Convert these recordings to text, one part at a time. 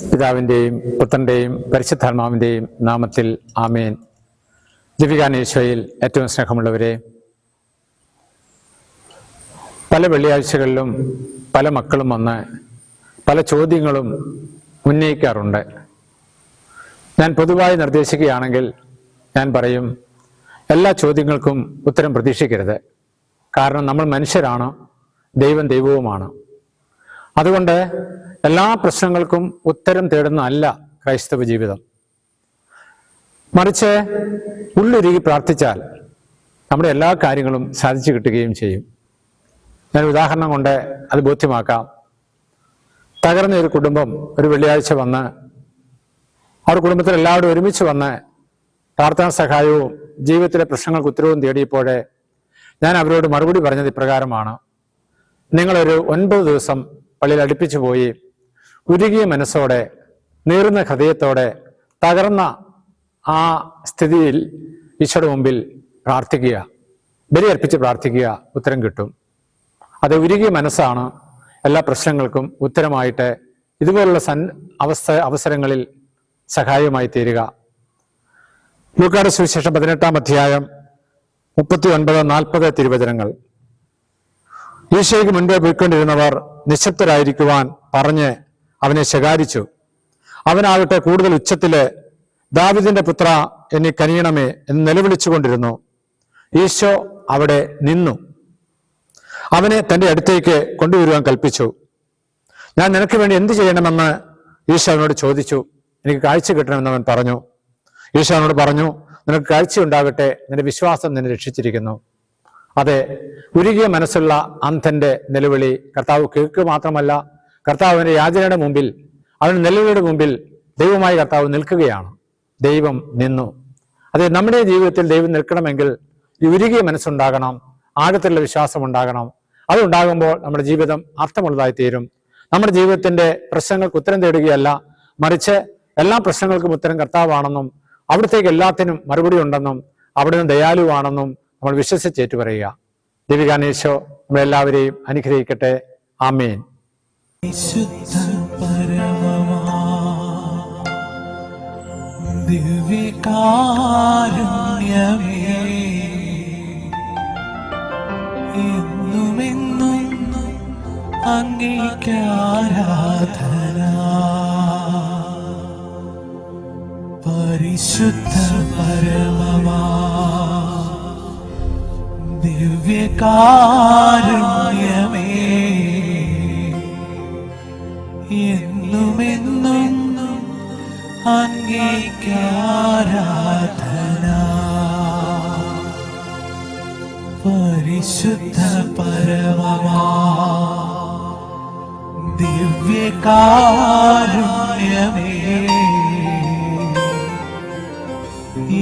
പിതാവിൻ്റെയും പുത്രൻ്റെയും പരിശുദ്ധാത്മാവിൻ്റെയും നാമത്തിൽ ആമേൻ. ദിവ്യകാനീശോയിൽ ഏറ്റവും സ്നേഹമുള്ളവരെ, പല വെള്ളിയാഴ്ചകളിലും പല മക്കളും വന്ന് പല ചോദ്യങ്ങളും ഉന്നയിക്കാറുണ്ട്. ഞാൻ പൊതുവായി നിർദ്ദേശിക്കുകയാണെങ്കിൽ ഞാൻ പറയും, എല്ലാ ചോദ്യങ്ങൾക്കും ഉത്തരം പ്രതീക്ഷിക്കരുത്. കാരണം നമ്മൾ മനുഷ്യരാണ്, ദൈവം ദൈവവുമാണ്. അതുകൊണ്ട് എല്ലാ പ്രശ്നങ്ങൾക്കും ഉത്തരം തേടുന്നതല്ല ക്രൈസ്തവ ജീവിതം. മറിച്ച് ഉള്ളുരുകി പ്രാർത്ഥിച്ചാൽ നമ്മുടെ എല്ലാ കാര്യങ്ങളും സാധിച്ചു കിട്ടുകയും ചെയ്യും. ഞാൻ ഉദാഹരണം കൊണ്ട് അത് ബോധ്യമാക്കാം. തകർന്ന ഒരു കുടുംബം ഒരു വെള്ളിയാഴ്ച വന്ന് അവർ കുടുംബത്തിൽ എല്ലാവരും ഒരുമിച്ച് വന്ന് പ്രാർത്ഥനാ സഹായവും ജീവിതത്തിലെ പ്രശ്നങ്ങൾക്ക് ഉത്തരവും തേടിയപ്പോഴേ ഞാൻ അവരോട് മറുപടി പറഞ്ഞത് ഇപ്രകാരമാണ്: നിങ്ങളൊരു 9 ദിവസം പള്ളിയിൽ അടുപ്പിച്ചു പോയി ഉരുകിയ മനസ്സോടെ, നീറുന്ന ഹൃദയത്തോടെ, തകർന്ന ആ സ്ഥിതിയിൽ ഈശോയുടെ മുമ്പിൽ പ്രാർത്ഥിക്കുക, ബലിയർപ്പിച്ച് പ്രാർത്ഥിക്കുക, ഉത്തരം കിട്ടും. അത് ഉരുകിയ മനസ്സാണ് എല്ലാ പ്രശ്നങ്ങൾക്കും ഉത്തരമായിട്ട് ഇതുപോലുള്ള അവസരങ്ങളിൽ സഹായമായി തീരുക. ലൂക്കായുടെ സുവിശേഷം 18-ാം അധ്യായം 39-40 തിരുവചനങ്ങൾ. ഈശോയ്ക്ക് മുൻപേ പോയിക്കൊണ്ടിരുന്നവർ നിശബ്ദരായിരിക്കുവാൻ പറഞ്ഞ് അവനെ ശകാരിച്ചു. അവനാകട്ടെ കൂടുതൽ ഉച്ചത്തില്, ദാവീദിന്റെ പുത്ര, എന്നെ കനിയണമേ എന്ന് നിലവിളിച്ചുകൊണ്ടിരുന്നു. ഈശോ അവിടെ നിന്നു അവനെ തൻ്റെ അടുത്തേക്ക് കൊണ്ടുവരുവാൻ കൽപ്പിച്ചു. ഞാൻ നിനക്ക് വേണ്ടി എന്ത് ചെയ്യണമെന്ന് ഈശോ അവനോട് ചോദിച്ചു. എനിക്ക് കാഴ്ച കിട്ടണമെന്ന് അവൻ പറഞ്ഞു. ഈശോ അവനോട് പറഞ്ഞു, നിനക്ക് കാഴ്ചയുണ്ടാകട്ടെ, നിന്റെ വിശ്വാസം നിന്നെ രക്ഷിച്ചിരിക്കുന്നു. അതെ, ഉരുകിയ മനസ്സുള്ള അന്ധന്റെ നിലവിളി കർത്താവ് കേൾക്കുക മാത്രമല്ല, കർത്താവിന്റെ യാചനയുടെ മുമ്പിൽ, അവന്റെ നിലവിളിയുടെ മുമ്പിൽ ദൈവമായി കർത്താവ് നിൽക്കുകയാണ്. ദൈവം നിന്നു. അതെ, നമ്മുടെ ജീവിതത്തിൽ ദൈവം നിൽക്കണമെങ്കിൽ ഈ ഉരുകിയ മനസ്സുണ്ടാകണം, ആഴത്തിലുള്ള വിശ്വാസം ഉണ്ടാകണം. അതുണ്ടാകുമ്പോൾ നമ്മുടെ ജീവിതം അർത്ഥമുള്ളതായി തീരും. നമ്മുടെ ജീവിതത്തിന്റെ പ്രശ്നങ്ങൾക്ക് ഉത്തരം തേടുകയല്ല, മറിച്ച് എല്ലാ പ്രശ്നങ്ങൾക്കും ഉത്തരം കർത്താവാണെന്നും അവിടത്തേക്ക് എല്ലാത്തിനും മറുപടി ഉണ്ടെന്നും അവിടുന്ന് ദയാലുവാണെന്നും നമ്മൾ വിശ്വസിച്ചേറ്റു പറയുക. ദിവ്യകാനീശോ നമ്മളെല്ലാവരെയും അനുഗ്രഹിക്കട്ടെ. ആമേൻ. എന്നുമെന്നും അങ്ങേക്കാരാധന. പരിശുദ്ധ പരമമാ ദിവ്യകാരുണ്യമേ, എന്നുമെന്നും അങ്ങേക്കാരാധന. പരിശുദ്ധ പരമമാ ദിവ്യകാരുണ്യമേ,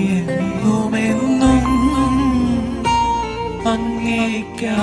എന്നുമെന്നും അങ്ങേക്കാരാധന.